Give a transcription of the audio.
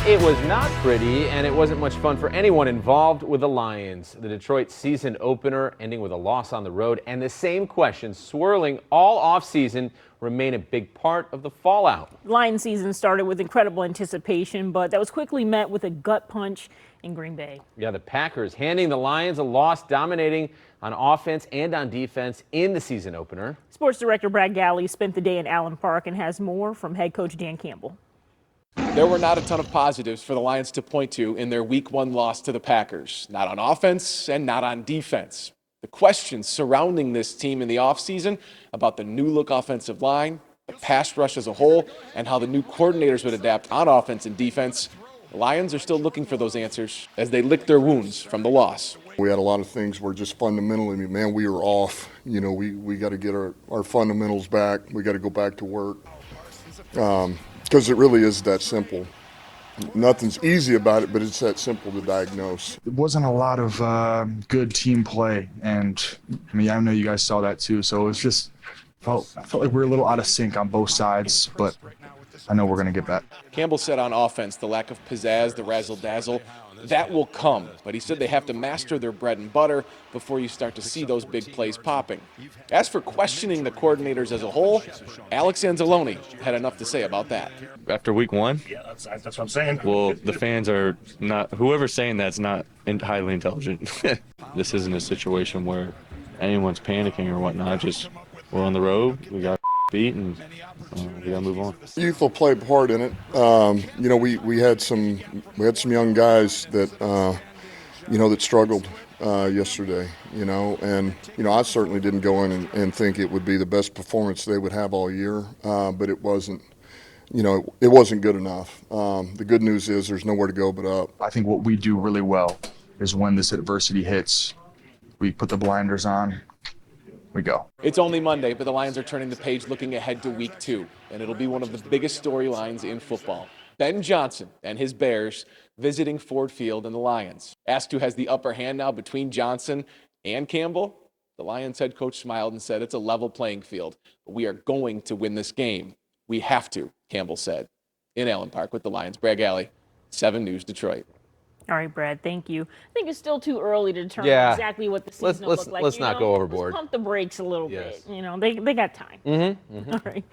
It was not pretty, and it wasn't much fun for anyone involved with the Lions. The Detroit season opener ending with a loss on the road, and the same questions swirling all offseason remain a big part of the fallout. Lions season started with incredible anticipation, but that was quickly met with a gut punch in Green Bay. Yeah, the Packers handing the Lions a loss, dominating on offense and on defense in the season opener. Sports director Brad Galley spent the day in Allen Park and has more from head coach Dan Campbell. There were not a ton of positives for the Lions to point to in their Week 1 loss to the Packers. Not on offense and not on defense. The questions surrounding this team in the offseason about the new look offensive line, the pass rush as a whole, and how the new coordinators would adapt on offense and defense. The Lions are still looking for those answers as they lick their wounds from the loss. We had a lot of things where just fundamentally, man, we were off. You know, we got to get our fundamentals back. We got to go back to work. Because it really is that simple. Nothing's easy about it, but it's that simple to diagnose. It wasn't a lot of good team play, and I mean, I know you guys saw that too. So it was just I felt like we were a little out of sync on both sides, but I know we're going to get back. Campbell said on offense, the lack of pizzazz, the razzle-dazzle, that will come. But he said they have to master their bread and butter before you start to see those big plays popping. As for questioning the coordinators as a whole, Alex Anzalone had enough to say about that. After week one? Yeah, that's what I'm saying. Well, the fans are not, whoever's saying that's not highly intelligent. This isn't a situation where anyone's panicking or whatnot. Just, we're on the road, we got beat, and we gotta move on. Youth will play a part in it. You know, we had some young guys that that struggled yesterday. You know, and I certainly didn't go in and think it would be the best performance they would have all year, but it wasn't. It wasn't good enough. The good news is there's nowhere to go but up. I think what we do really well is when this adversity hits, we put the blinders on. We go. It's only Monday, but the Lions are turning the page looking ahead to Week 2, and it'll be one of the biggest storylines in football. Ben Johnson and his Bears visiting Ford Field and the Lions. Asked who has the upper hand now between Johnson and Campbell, the Lions head coach smiled and said it's a level playing field. But we are going to win this game. We have to, Campbell said. In Allen Park with the Lions, Brad Galley, 7 News Detroit. All right, Brad, thank you. I think it's still too early to determine exactly what the season will look like. Let's not go overboard. Let's pump the brakes a little bit. They got time. Mm-hmm. All right.